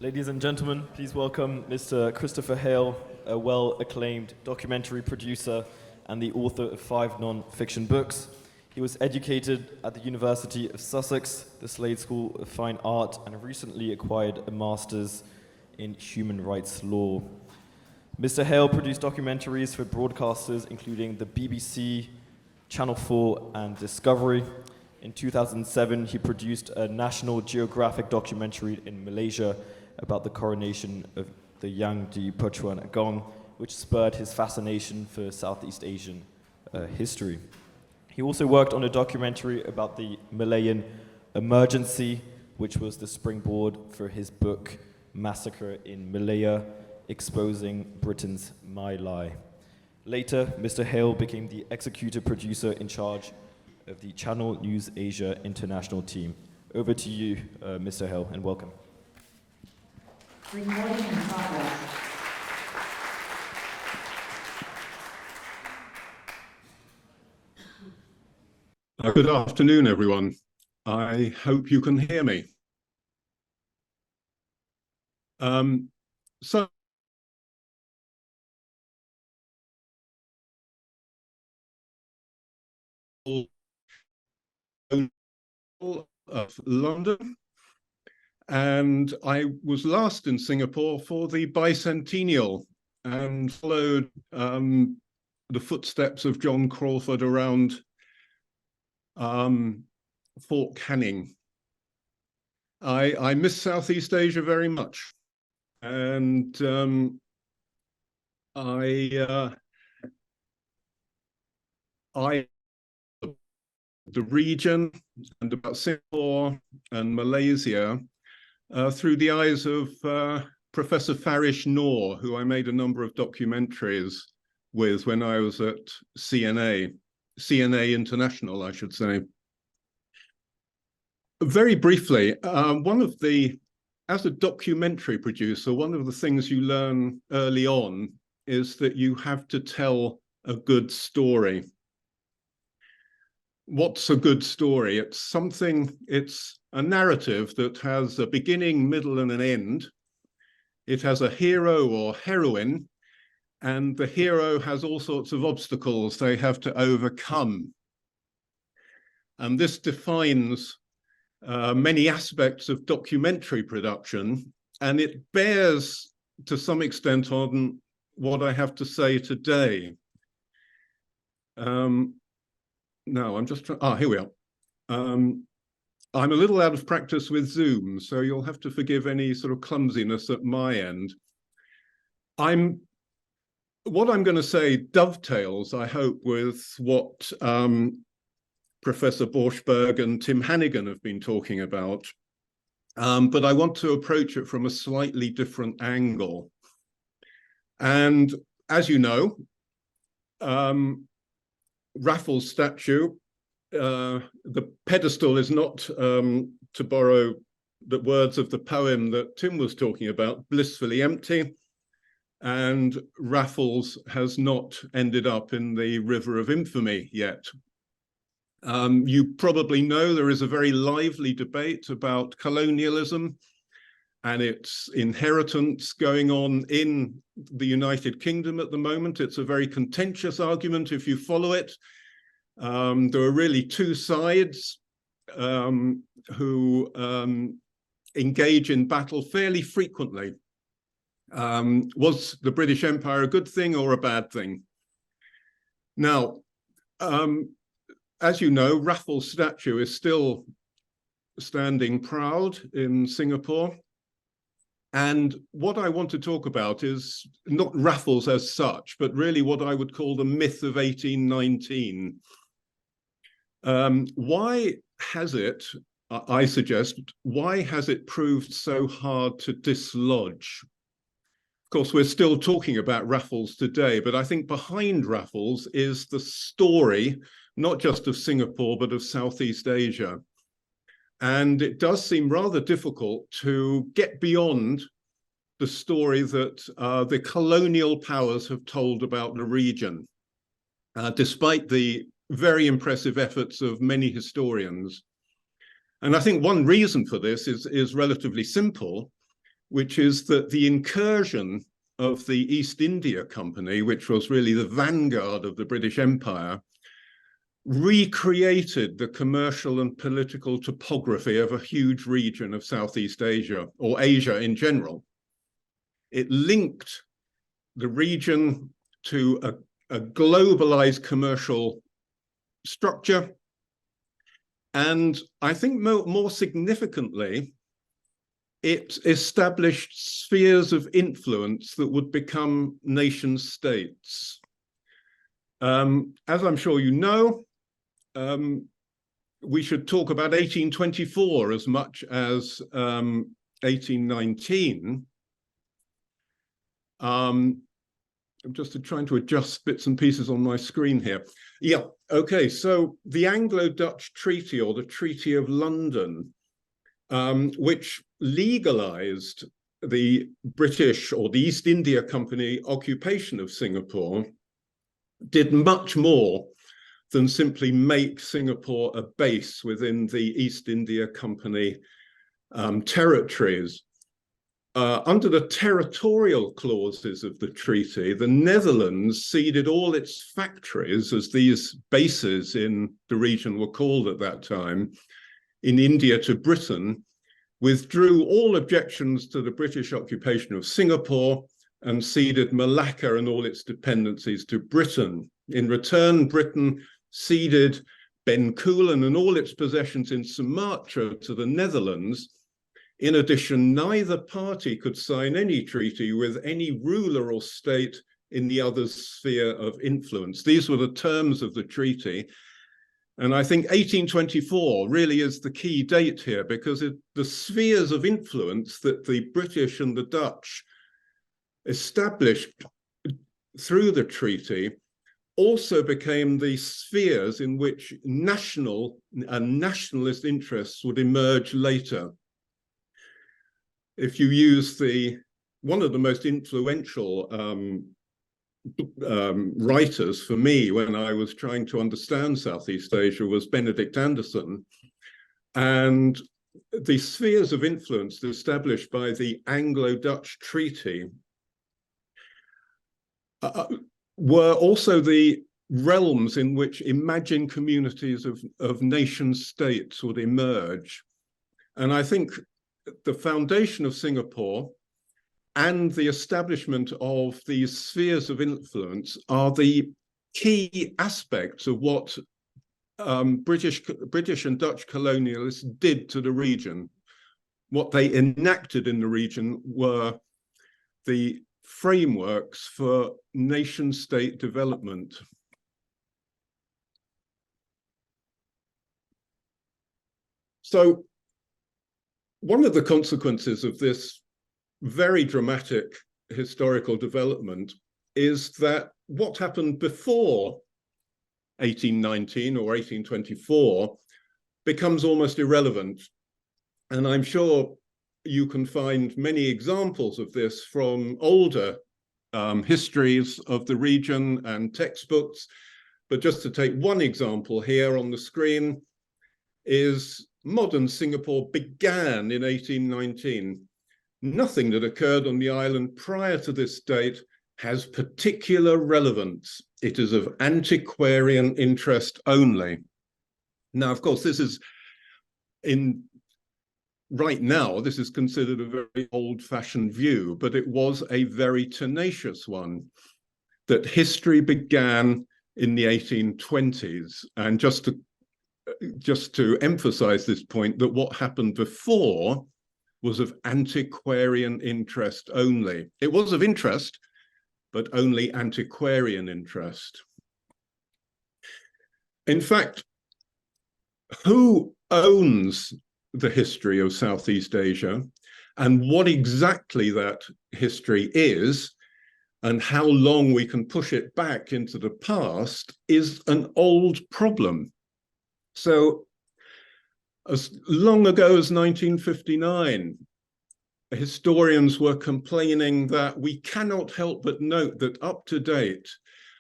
Ladies and gentlemen, please welcome Mr. Christopher Hale, a well-acclaimed documentary producer and the author of 5 non-fiction books. He was educated at the University of Sussex, the Slade School of Fine Art, and recently acquired a master's in human rights law. Mr. Hale produced documentaries for broadcasters including the BBC, Channel 4, and Discovery. In 2007, he produced a National Geographic documentary in Malaysia about the coronation of the Yang di Pertuan Agong, which spurred his fascination for Southeast Asian history. He also worked on a documentary about the Malayan emergency, which was the springboard for his book Massacre in Malaya, Exposing Britain's My Lai. Later, Mr. Hale became the executive producer in charge of the Channel News Asia International team. Over to you, Mr. Hale, and welcome. Recording in progress. Good afternoon, everyone. I hope you can hear me. So of London, and I was last in Singapore for the bicentennial and followed the footsteps of John Crawford around Fort Canning. I miss Southeast Asia very much, and the region and about Singapore and Malaysia through the eyes of Professor Farish Noor, who I made a number of documentaries with when I was at CNA International, I should say. Very briefly, as a documentary producer, one of the things you learn early on is that you have to tell a good story. What's a good story? It's a narrative that has a beginning, middle, and an end. It has a hero or heroine, and the hero has all sorts of obstacles they have to overcome. And this defines many aspects of documentary production, and it bears to some extent on what I have to say today. No, I'm just trying. Here we are. I'm a little out of practice with Zoom, so you'll have to forgive any sort of clumsiness at my end. What I'm going to say dovetails, I hope, with what Professor Borschberg and Tim Hannigan have been talking about, but I want to approach it from a slightly different angle. And as you know, Raffles' statue, the pedestal is not, to borrow the words of the poem that Tim was talking about, blissfully empty, and Raffles has not ended up in the river of infamy yet. You probably know there is a very lively debate about colonialism and its inheritance going on in the United Kingdom at the moment. It's a very contentious argument if you follow it. There are really two sides who engage in battle fairly frequently. Was the British Empire a good thing or a bad thing? Now, as you know, Raffles' statue is still standing proud in Singapore. And what I want to talk about is not Raffles as such, but really what I would call the myth of 1819. Why has it, I suggest, why has it proved so hard to dislodge? Of course, we're still talking about Raffles today, but I think behind Raffles is the story, not just of Singapore, but of Southeast Asia. And it does seem rather difficult to get beyond the story that the colonial powers have told about the region, despite the very impressive efforts of many historians. And I think one reason for this is relatively simple. which is that the incursion of the East India Company, which was really the vanguard of the British Empire, recreated the commercial and political topography of a huge region of Southeast Asia, or Asia in general. It linked the region to a globalized commercial structure. And I think more significantly, it established spheres of influence that would become nation states. As I'm sure you know, we should talk about 1824 as much as 1819. I'm just trying to adjust bits and pieces on my screen here. Yeah, okay, so the Anglo-Dutch Treaty, or the Treaty of London, which legalized the British or the East India Company occupation of Singapore, did much more than simply make Singapore a base within the East India Company territories. Under the territorial clauses of the treaty, the Netherlands ceded all its factories, as these bases in the region were called at that time, in India to Britain, withdrew all objections to the British occupation of Singapore, and ceded Malacca and all its dependencies to Britain. In return, Britain ceded Bencoolen and all its possessions in Sumatra to the Netherlands. In addition, neither party could sign any treaty with any ruler or state in the other's sphere of influence. These were the terms of the treaty. And I think 1824 really is the key date here, because the spheres of influence that the British and the Dutch established through the treaty also became the spheres in which national and nationalist interests would emerge later. If you use one of the most influential writers for me when I was trying to understand Southeast Asia was Benedict Anderson. And the spheres of influence established by the Anglo-Dutch Treaty were also the realms in which imagined communities of nation states would emerge. And I think the foundation of Singapore and the establishment of these spheres of influence are the key aspects of what British and Dutch colonialists did to the region. What they enacted in the region were the frameworks for nation-state development. So one of the consequences of this very dramatic historical development is that what happened before 1819 or 1824 becomes almost irrelevant. And I'm sure you can find many examples of this from older histories of the region and textbooks. But just to take one example here on the screen is modern Singapore began in 1819. Nothing that occurred on the island prior to this date has particular relevance. It is of antiquarian interest only. Now, of course, this is right now, this is considered a very old-fashioned view, but it was a very tenacious one, that history began in the 1820s. And just to emphasize this point, that what happened before was of antiquarian interest only. It was of interest, but only antiquarian interest. In fact, who owns the history of Southeast Asia, and what exactly that history is, and how long we can push it back into the past, is an old problem. So as long ago as 1959, historians were complaining that we cannot help but note that up to date,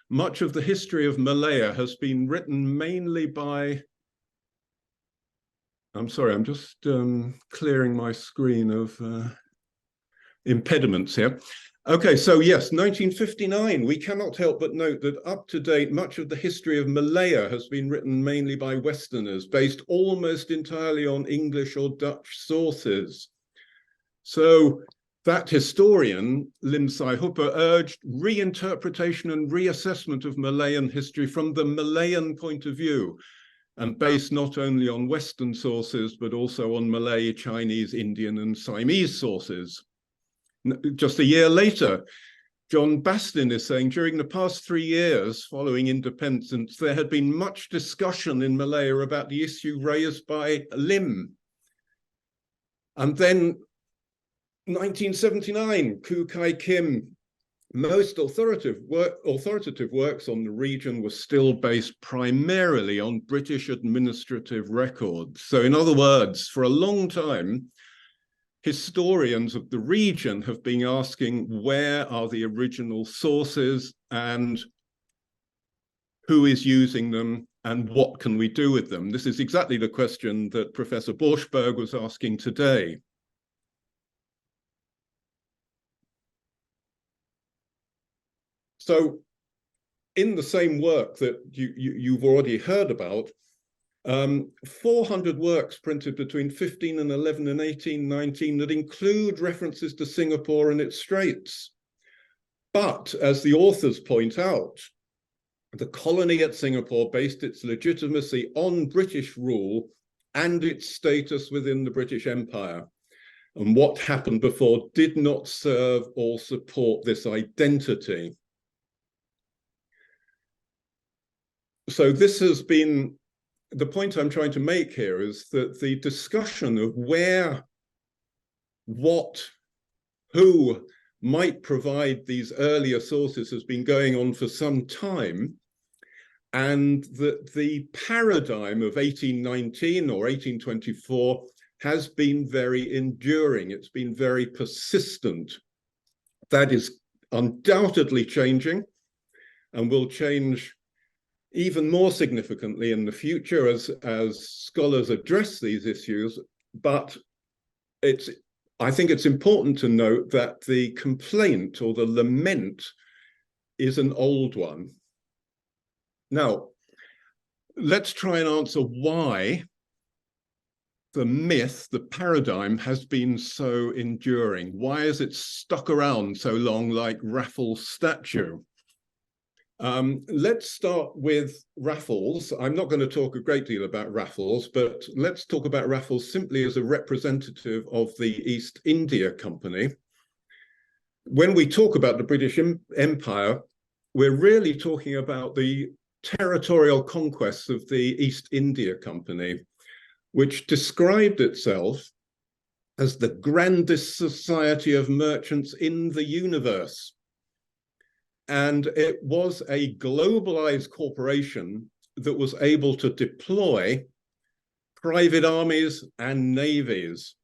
much of the history of Malaya has been written mainly by, I'm sorry, I'm just clearing my screen of, impediments here. Okay, so yes, 1959, we cannot help but note that up to date, much of the history of Malaya has been written mainly by Westerners, based almost entirely on English or Dutch sources. So that historian, Lim Sai Hooper, urged reinterpretation and reassessment of Malayan history from the Malayan point of view, and based not only on Western sources, but also on Malay, Chinese, Indian, and Siamese sources. Just a year later, John Bastin is saying, during the past 3 years following independence, there had been much discussion in Malaya about the issue raised by Lim. And then 1979, Koo Kai Kim, most authoritative works on the region were still based primarily on British administrative records. So in other words, for a long time, historians of the region have been asking, where are the original sources and who is using them and what can we do with them? This is exactly the question that Professor Borschberg was asking today. So in the same work that you've already heard about, 400 works printed between 1511 and 1819 that include references to Singapore and its straits. But as the authors point out, the colony at Singapore based its legitimacy on British rule and its status within the British Empire. And what happened before did not serve or support this identity. So this has been, the point I'm trying to make here is that the discussion of where, what, who might provide these earlier sources has been going on for some time, and that the paradigm of 1819 or 1824 has been very enduring. It's been very persistent. That is undoubtedly changing and will change even more significantly in the future as scholars address these issues. But I think it's important to note that the complaint or the lament is an old one. Now, let's try and answer why the myth, the paradigm, has been so enduring. Why has it stuck around so long like Raffles' statue? Let's start with Raffles. I'm not going to talk a great deal about Raffles, but let's talk about Raffles simply as a representative of the East India Company. When we talk about the British Empire, we're really talking about the territorial conquests of the East India Company, which described itself as the grandest society of merchants in the universe. And it was a globalized corporation that was able to deploy private armies and navies.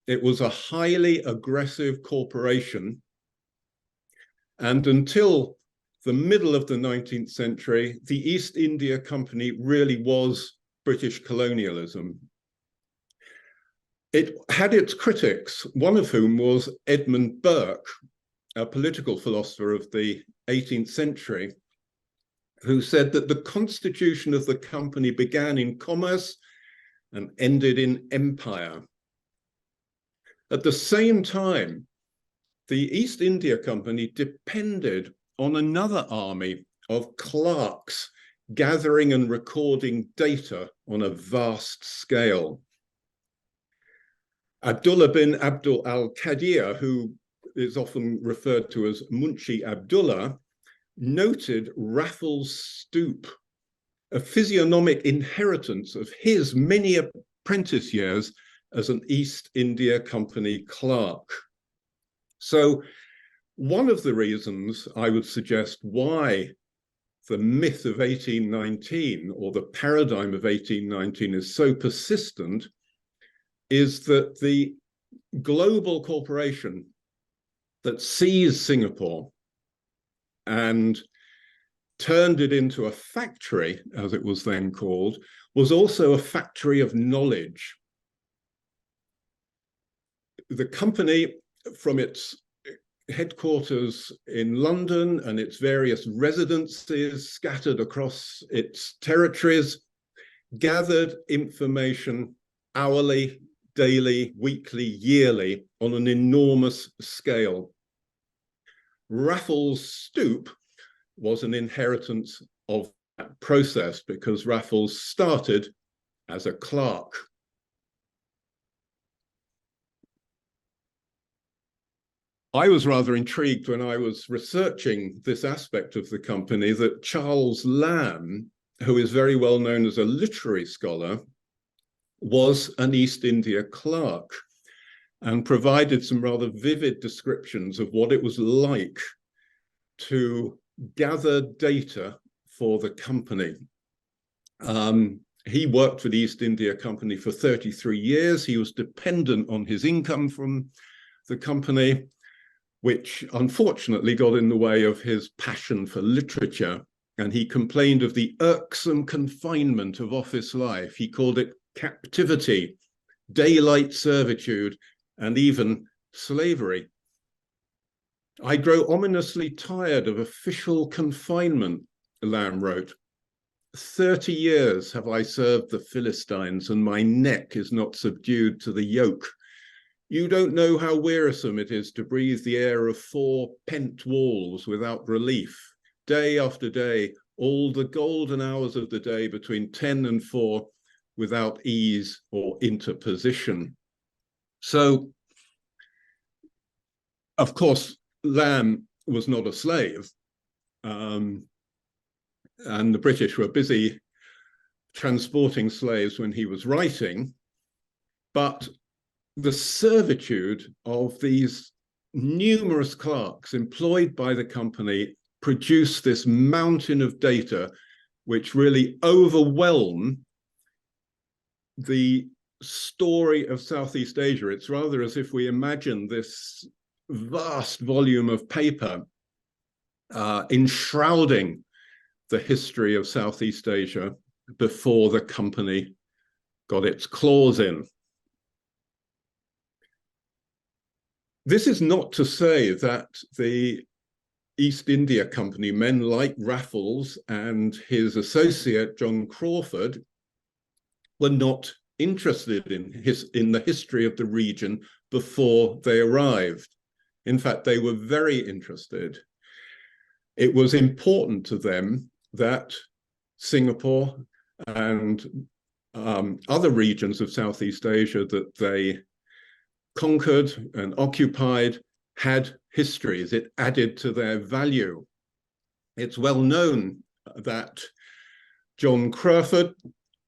It was a highly aggressive corporation. And until the middle of the 19th century, the East India Company really was British colonialism. It had its critics, one of whom was Edmund Burke, a political philosopher of the 18th century, who said that the constitution of the company began in commerce and ended in empire. At the same time, the East India Company depended on another army of clerks gathering and recording data on a vast scale. Abdullah bin Abdul al-Qadir, who is often referred to as Munshi Abdullah, noted Raffles' stoop, a physiognomic inheritance of his many apprentice years as an East India Company clerk. So one of the reasons I would suggest why the myth of 1819 or the paradigm of 1819 is so persistent is that the global corporation that seized Singapore and turned it into a factory, as it was then called, was also a factory of knowledge. The company, from its headquarters in London and its various residences scattered across its territories, gathered information hourly, daily, weekly, yearly on an enormous scale. Raffles' stoop was an inheritance of that process because Raffles started as a clerk. I was rather intrigued when I was researching this aspect of the company that Charles Lamb, who is very well known as a literary scholar, was an East India clerk and provided some rather vivid descriptions of what it was like to gather data for the company. He worked for the East India Company for 33 years. He was dependent on his income from the company, which unfortunately got in the way of his passion for literature. And he complained of the irksome confinement of office life. He called it captivity, daylight servitude, and even slavery. I grow ominously tired of official confinement, Lamb wrote. 30 years have I served the Philistines, and my neck is not subdued to the yoke. You don't know how wearisome it is to breathe the air of 4 pent walls without relief, day after day, all the golden hours of the day between 10 and 4, without ease or interposition. So, of course, Lamb was not a slave, and the British were busy transporting slaves when he was writing, but the servitude of these numerous clerks employed by the company produced this mountain of data which really overwhelm the story of Southeast Asia. It's rather as if we imagine this vast volume of paper enshrouding the history of Southeast Asia before the company got its claws in. This is not to say that the East India Company, men like Raffles and his associate John Crawford, were not interested in the history of the region before they arrived. In fact, they were very interested. It was important to them that Singapore and other regions of Southeast Asia that they conquered and occupied had histories. It added to their value. It's well known that John Crawford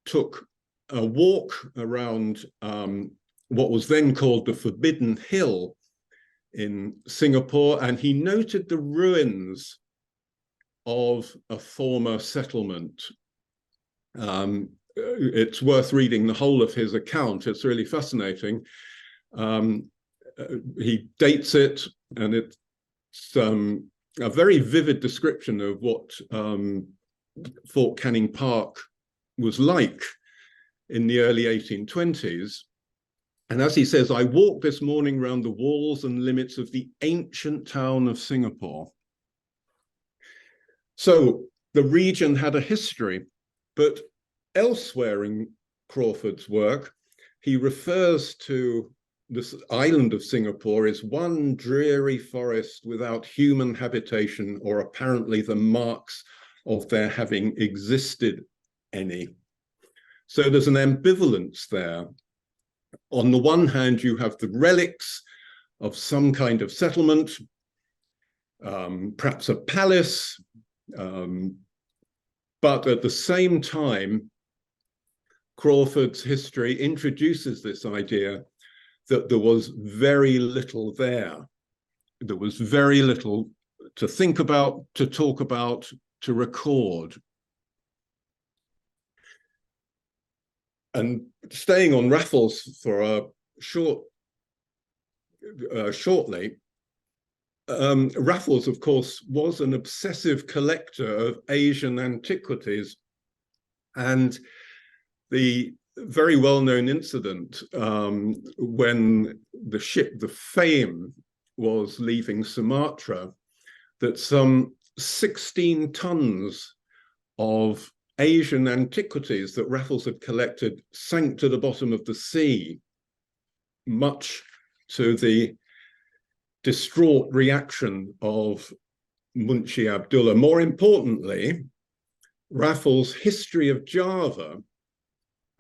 took a walk around what was then called the Forbidden Hill in Singapore, and he noted the ruins of a former settlement. It's worth reading the whole of his account. It's really fascinating. He dates it, and it's a very vivid description of what Fort Canning Park was like in the early 1820s. And as he says, I walked this morning round the walls and limits of the ancient town of Singapore. So the region had a history, but elsewhere in Crawford's work, he refers to this island of Singapore as one dreary forest without human habitation or apparently the marks of there having existed any. So there's an ambivalence there. On the one hand, you have the relics of some kind of settlement, perhaps a palace, but at the same time, Crawford's history introduces this idea that there was very little there. There was very little to think about, to talk about, to record. And staying on Raffles for a shortly, Raffles, of course, was an obsessive collector of Asian antiquities. And the very well-known incident when the ship, the Fame, was leaving Sumatra, that some 16 tons of Asian antiquities that Raffles had collected sank to the bottom of the sea, much to the distraught reaction of Munshi Abdullah. More importantly, Raffles' History of Java,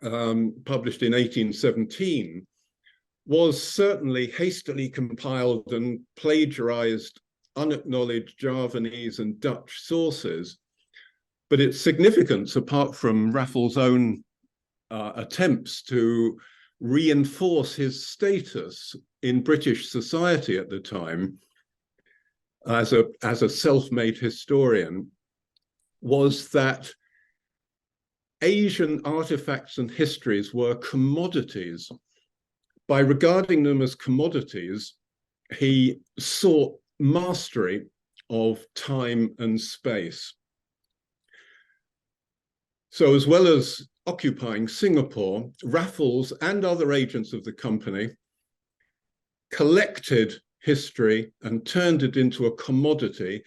published in 1817, was certainly hastily compiled and plagiarized unacknowledged Javanese and Dutch sources, but its significance, apart from Raffles' own attempts to reinforce his status in British society at the time as a self-made historian, was that Asian artifacts and histories were commodities. By regarding them as commodities, he sought mastery of time and space. So as well as occupying Singapore, Raffles and other agents of the company collected history and turned it into a commodity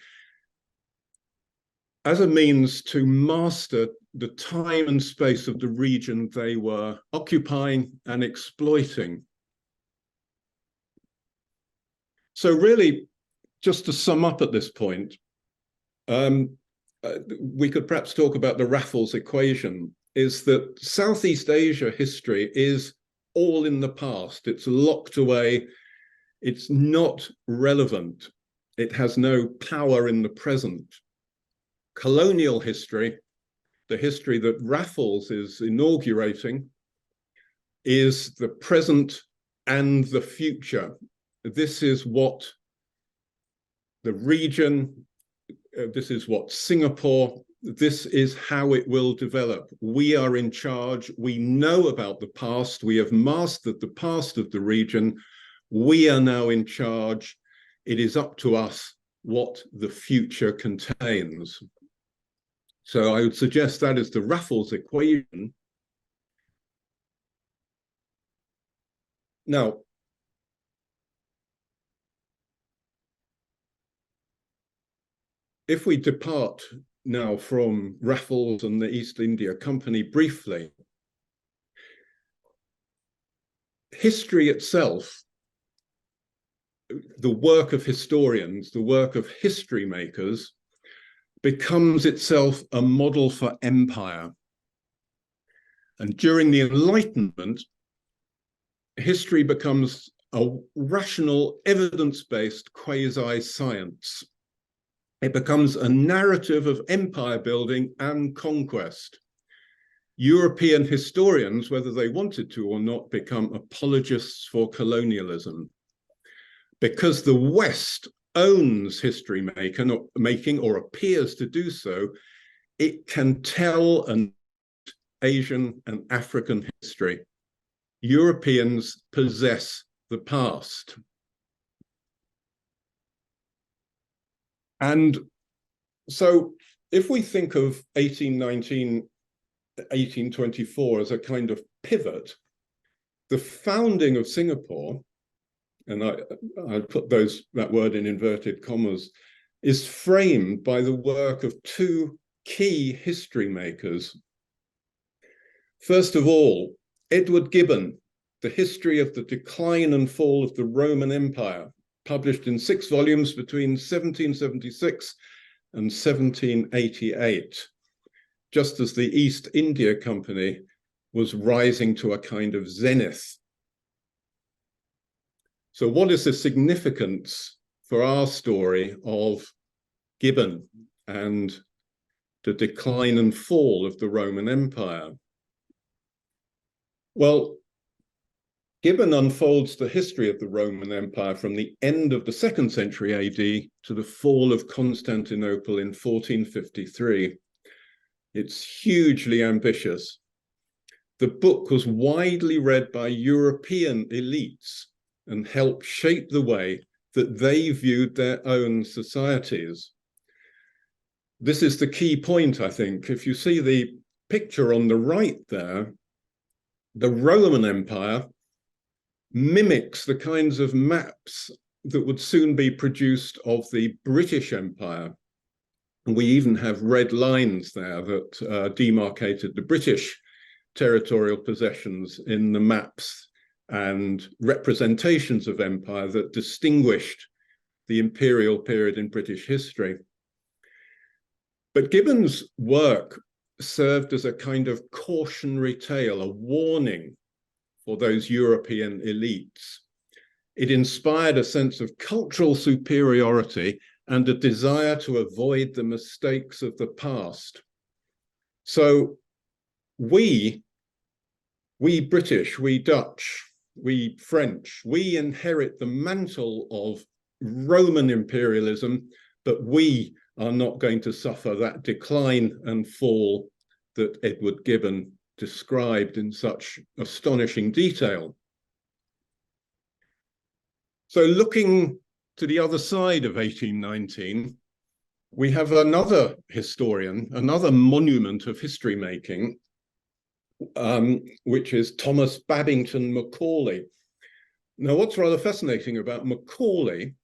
as a means to master the time and space of the region they were occupying and exploiting. So really, just to sum up at this point, we could perhaps talk about the Raffles equation, is that Southeast Asia history is all in the past. It's locked away. It's not relevant. It has no power in the present. Colonial history, the history that Raffles is inaugurating, is the present and the future. This is what the region, this is what Singapore, this is how it will develop. We are in charge. We know about the past. We have mastered the past of the region. We are now in charge. It is up to us what the future contains. So I would suggest that is the Raffles equation. Now, if we depart now from Raffles and the East India Company briefly, history itself, the work of historians, the work of history makers, becomes itself a model for empire. And during the Enlightenment, history becomes a rational, evidence-based quasi-science. It becomes a narrative of empire building and conquest. European historians, whether they wanted to or not, become apologists for colonialism. Because the West owns history making or appears to do so, it can tell an Asian and African history. Europeans possess the past. And so if we think of 1819, 1824 as a kind of pivot, the founding of Singapore, and I put that word in inverted commas, is framed by the work of two key history makers. First of all, Edward Gibbon, The History of the Decline and Fall of the Roman Empire, published in 6 volumes between 1776 and 1788, just as the East India Company was rising to a kind of zenith. So what is the significance for our story of Gibbon and the decline and fall of the Roman Empire? Well, Gibbon unfolds the history of the Roman Empire from the end of the 2nd century AD to the fall of Constantinople in 1453. It's hugely ambitious. The book was widely read by European elites and helped shape the way that they viewed their own societies. This is the key point, I think. If you see the picture on the right there, the Roman Empire mimics the kinds of maps that would soon be produced of the British Empire. And we even have red lines there that demarcated the British territorial possessions in the maps and representations of empire that distinguished the imperial period in British history. But Gibbon's work served as a kind of cautionary tale, a warning for those European elites. It inspired a sense of cultural superiority and a desire to avoid the mistakes of the past. So we British, we Dutch, we French, we inherit the mantle of Roman imperialism, but we are not going to suffer that decline and fall that Edward Gibbon described in such astonishing detail. So looking to the other side of 1819, we have another historian, another monument of history making, which is Thomas Babington Macaulay. Now, what's rather fascinating about Macaulay,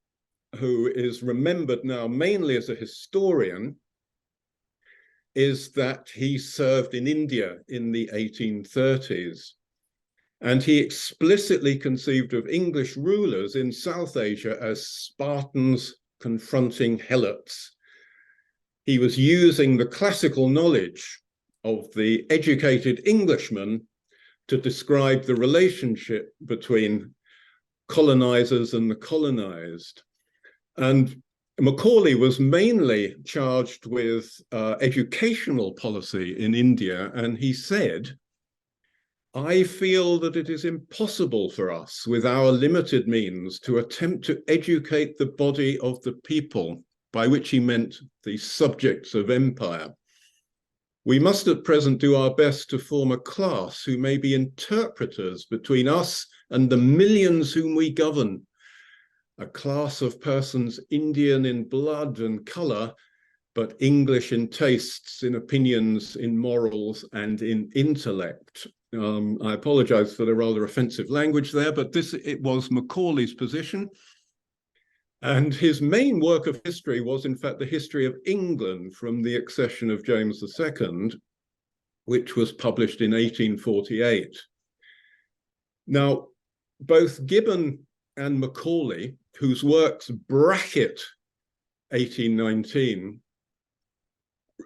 who is remembered now mainly as a historian, is that he served in India in the 1830s. And he explicitly conceived of English rulers in South Asia as Spartans confronting Helots. He was using the classical knowledge of the educated Englishman to describe the relationship between colonizers and the colonized. And Macaulay was mainly charged with educational policy in India, and he said, "I feel that it is impossible for us, with our limited means, to attempt to educate the body of the people," by which he meant the subjects of empire. "We must at present do our best to form a class who may be interpreters between us and the millions whom we govern, a class of persons Indian in blood and color, but English in tastes, in opinions, in morals, and in intellect." I apologize for the rather offensive language there, but it was Macaulay's position. And his main work of history was, in fact, the history of England from the accession of James II, which was published in 1848. Now, both Gibbon and Macaulay, whose works bracket 1819,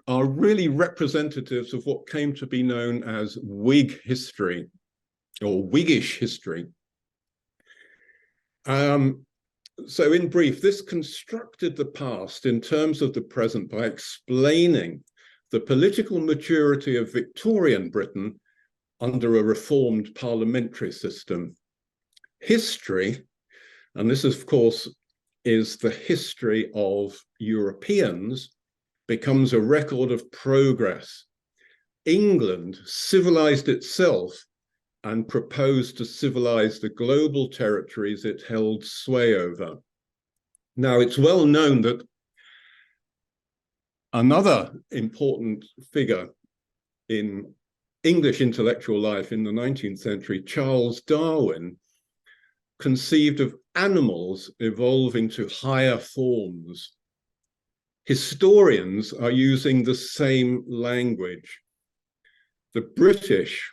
are really representatives of what came to be known as Whig history, or Whiggish history. So in brief, this constructed the past in terms of the present by explaining the political maturity of Victorian Britain under a reformed parliamentary system. History, and this of course is the history of Europeans, becomes a record of progress. England civilized itself and proposed to civilize the global territories it held sway over. Now, it's well known that another important figure in English intellectual life in the 19th century, Charles Darwin, conceived of animals evolving to higher forms. Historians are using the same language. The British,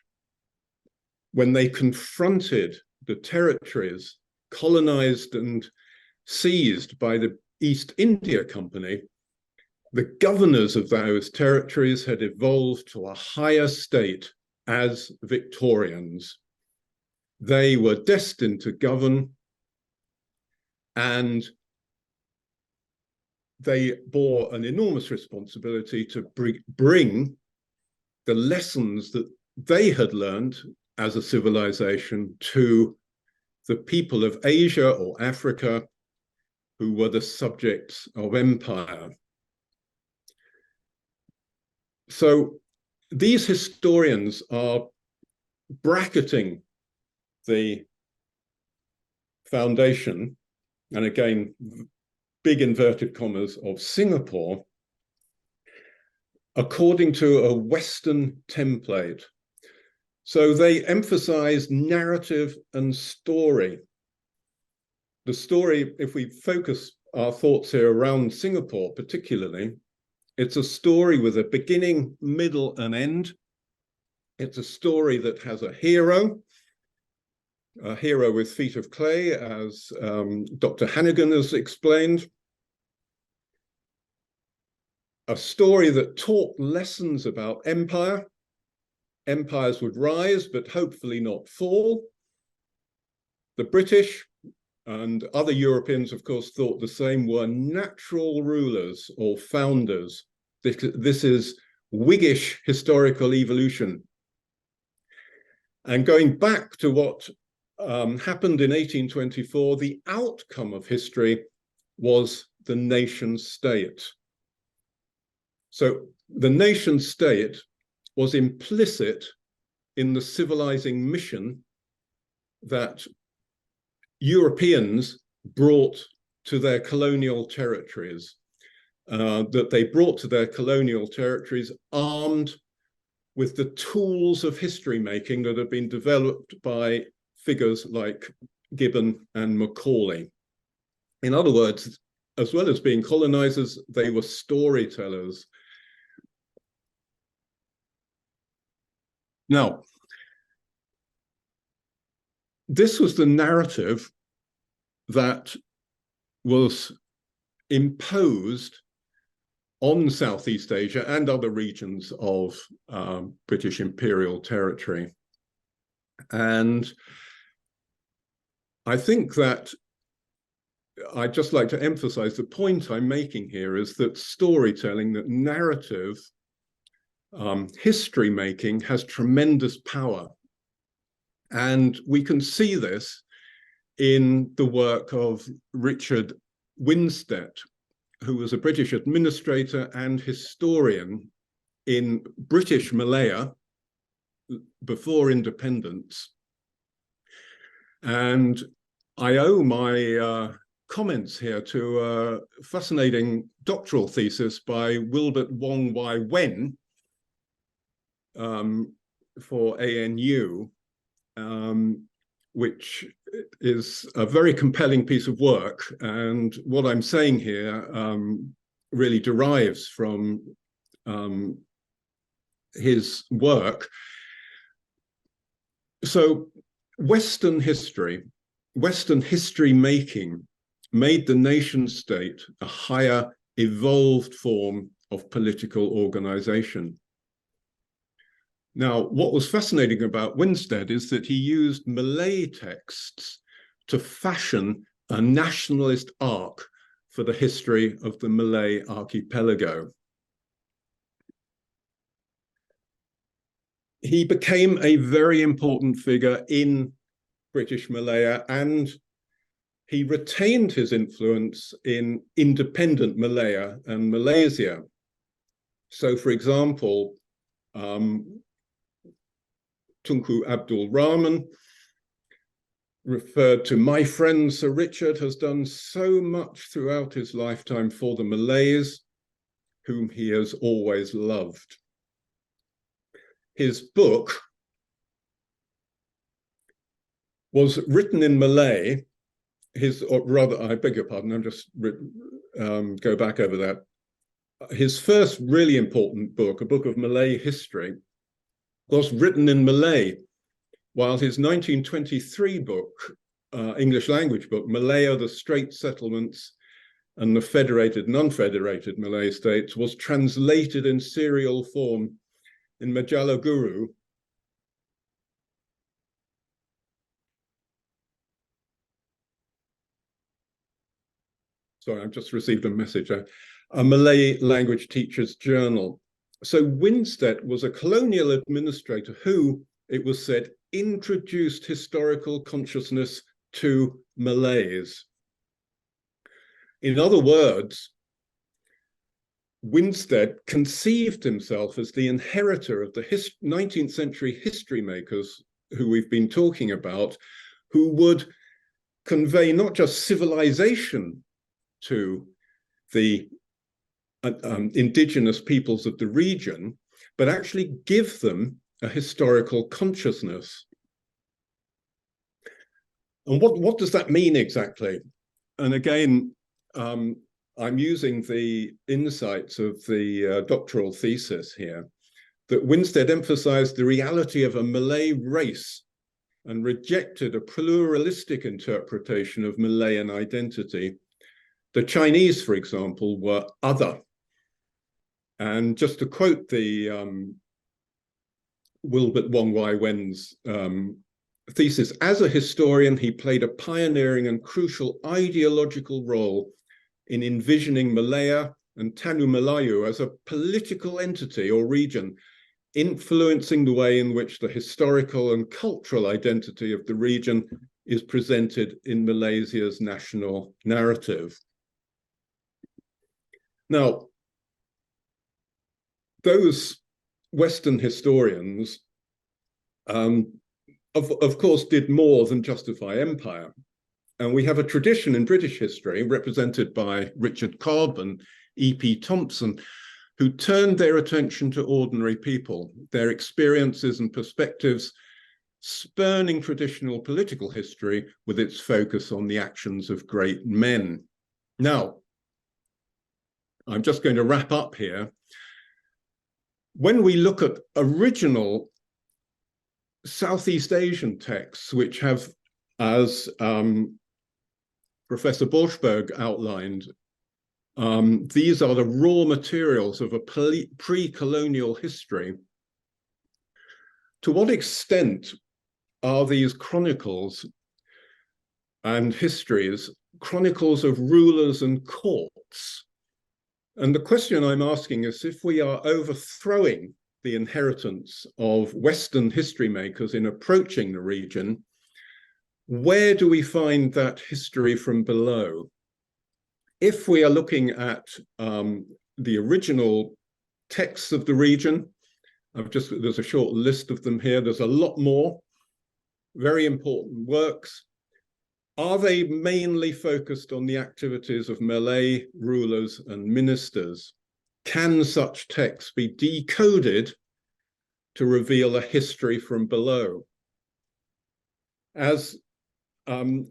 when they confronted the territories colonized and seized by the East India Company, the governors of those territories had evolved to a higher state as Victorians. They were destined to govern, and they bore an enormous responsibility to bring the lessons that they had learned as a civilization to the people of Asia or Africa, who were the subjects of empire. So these historians are bracketing the foundation, and again, big inverted commas, of Singapore, according to a Western template. So they emphasize narrative and story. The story, if we focus our thoughts here around Singapore particularly, it's a story with a beginning, middle, and end. It's a story that has a hero with feet of clay, as Dr. Hannigan has explained. A story that taught lessons about empire. Empires would rise, but hopefully not fall. The British and other Europeans, of course, thought the same, were natural rulers or founders. This is Whiggish historical evolution. And going back to what happened in 1824, the outcome of history was the nation state. So the nation state was implicit in the civilizing mission that Europeans brought to their colonial territories, armed with the tools of history making that have been developed by figures like Gibbon and Macaulay. In other words, as well as being colonizers, they were storytellers. Now, this was the narrative that was imposed on Southeast Asia and other regions of British imperial territory. And I think that I'd just like to emphasize the point I'm making here is that storytelling, that narrative, history making has tremendous power. And we can see this in the work of Richard Winstead, who was a British administrator and historian in British Malaya before independence. And I owe my comments here to a fascinating doctoral thesis by Wilbert Wong Wai Wen for ANU, which is a very compelling piece of work. And what I'm saying here really derives from his work. So Western history making made the nation state a higher evolved form of political organization. Now, what was fascinating about Winstead is that he used Malay texts to fashion a nationalist arc for the history of the Malay archipelago. He became a very important figure in British Malaya, and he retained his influence in independent Malaya and Malaysia. So, for example, Tunku Abdul Rahman referred to, "My friend Sir Richard has done so much throughout his lifetime for the Malays, whom he has always loved." His book was written in Malay. Or rather, I beg your pardon, I'm just go back over that. His first really important book, a book of Malay history, was written in Malay, while his 1923 book, English language book, Malaya, the Strait Settlements and the Federated, Non-Federated Malay States, was translated in serial form in Majalah Guru. Sorry, I've just received a message. A Malay language teacher's journal. So Winstead was a colonial administrator who, it was said, introduced historical consciousness to Malays. In other words, Winstead conceived himself as the inheritor of the 19th century history makers who we've been talking about, who would convey not just civilization to the indigenous peoples of the region, but actually give them a historical consciousness. And what does that mean exactly? And again, I'm using the insights of the doctoral thesis here, that Winstead emphasized the reality of a Malay race and rejected a pluralistic interpretation of Malayan identity. The Chinese, for example, were other. And just to quote the Wilbert Wong Wai Wen's thesis, as a historian, he played a pioneering and crucial ideological role in envisioning Malaya and Tanu Melayu as a political entity or region, influencing the way in which the historical and cultural identity of the region is presented in Malaysia's national narrative. Now, those Western historians, of course, did more than justify empire. And we have a tradition in British history represented by Richard Cobb and E.P. Thompson, who turned their attention to ordinary people, their experiences and perspectives, spurning traditional political history with its focus on the actions of great men. Now, I'm just going to wrap up here. When we look at original Southeast Asian texts, which have, as Professor Borschberg outlined, these are the raw materials of a pre-colonial history. To what extent are these chronicles and histories chronicles of rulers and courts? And the question I'm asking is if we are overthrowing the inheritance of Western history makers in approaching the region, where do we find that history from below? If we are looking at the original texts of the region, there's a short list of them here. There's a lot more very important works. Are they mainly focused on the activities of Malay rulers and ministers? Can such texts be decoded to reveal a history from below? As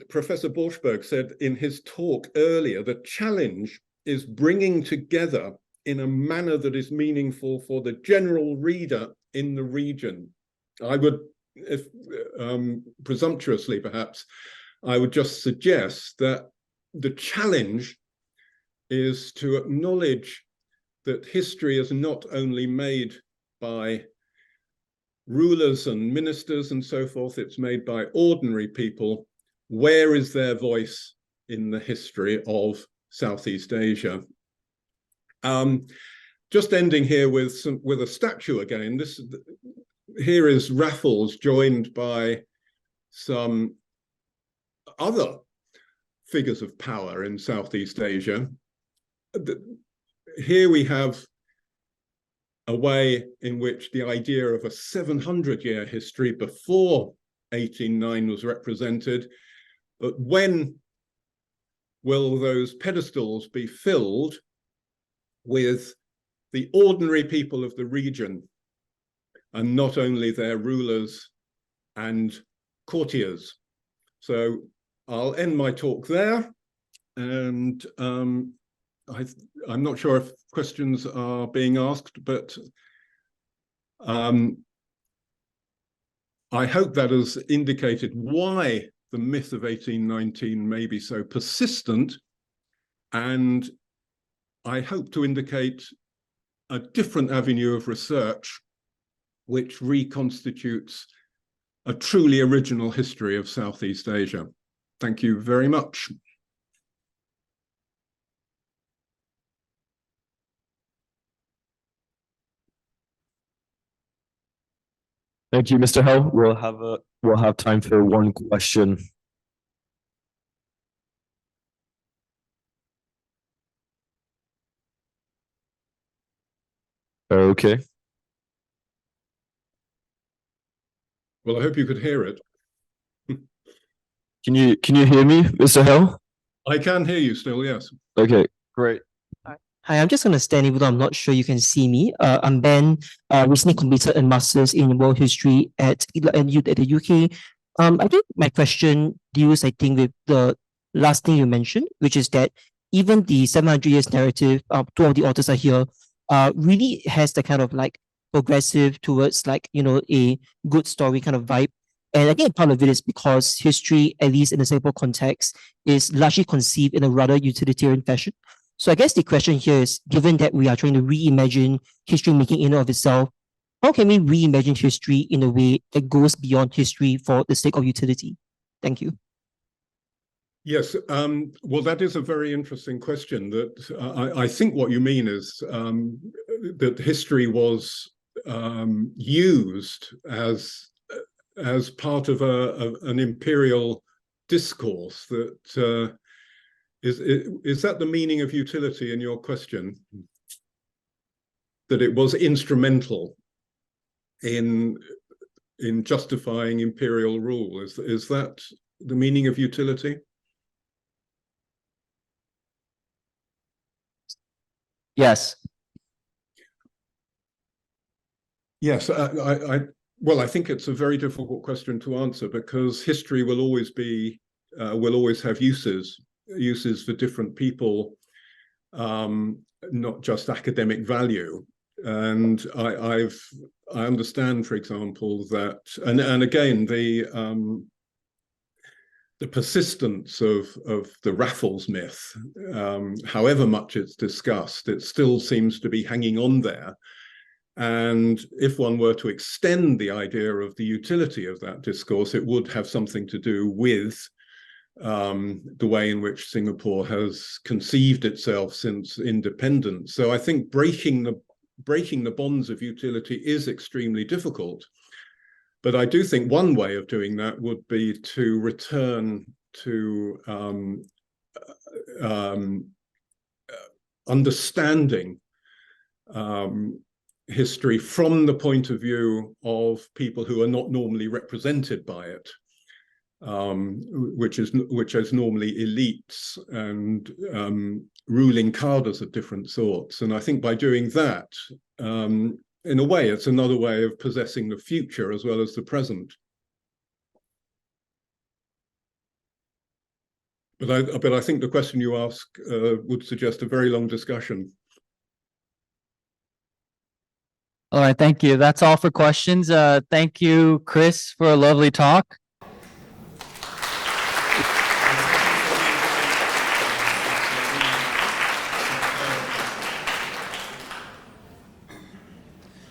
Professor Borschberg said in his talk earlier, the challenge is bringing together in a manner that is meaningful for the general reader in the region. I would, if presumptuously perhaps, I would just suggest that the challenge is to acknowledge that history is not only made by rulers and ministers and so forth, it's made by ordinary people. Where is their voice in the history of Southeast Asia? Just ending here with a statue again. Here is Raffles joined by some other figures of power in Southeast Asia. Here we have a way in which the idea of a 700-year history before 1809 was represented. But when will those pedestals be filled with the ordinary people of the region and not only their rulers and courtiers? So I'll end my talk there, and I'm not sure if questions are being asked, but I hope that has indicated why the myth of 1819 may be so persistent, and I hope to indicate a different avenue of research which reconstitutes a truly original history of Southeast Asia. Thank you very much. Thank you, Mr. Hale. We'll have time for one question. Okay. Well, I hope you could hear it. Can you hear me, Mr. Hale? I can hear you still, yes. Okay, great. Hi, I'm just going to stand even though I'm not sure you can see me. I'm Ben, recently completed a master's in world history at the UK. I think my question deals, I think, with the last thing you mentioned, which is that even the 700 years narrative, two of the authors are here, really has the kind of like progressive towards like, a good story kind of vibe. And I think part of it is because history, at least in the Singapore context, is largely conceived in a rather utilitarian fashion. So I guess the question here is, given that we are trying to reimagine history making in and of itself, how can we reimagine history in a way that goes beyond history for the sake of utility? Thank you. Yes, well, that is a very interesting question. That I think what you mean is that history was used as part of an imperial discourse. That is that the meaning of utility in your question? That it was instrumental in justifying imperial rule. Is that the meaning of utility? Yes. Yes, well, I think it's a very difficult question to answer, because history will always have uses for different people, not just academic value. And I understand, for example, that, and again, the persistence of the Raffles myth, however much it's discussed, it still seems to be hanging on there. And if one were to extend the idea of the utility of that discourse, it would have something to do with the way in which Singapore has conceived itself since independence. So I think breaking the bonds of utility is extremely difficult. But I do think one way of doing that would be to return to understanding history from the point of view of people who are not normally represented by it, which is normally elites and ruling cadres of different sorts. And I think by doing that, in a way, it's another way of possessing the future as well as the present. But I think the question you ask would suggest a very long discussion. All right, thank you. That's all for questions. Thank you, Chris, for a lovely talk.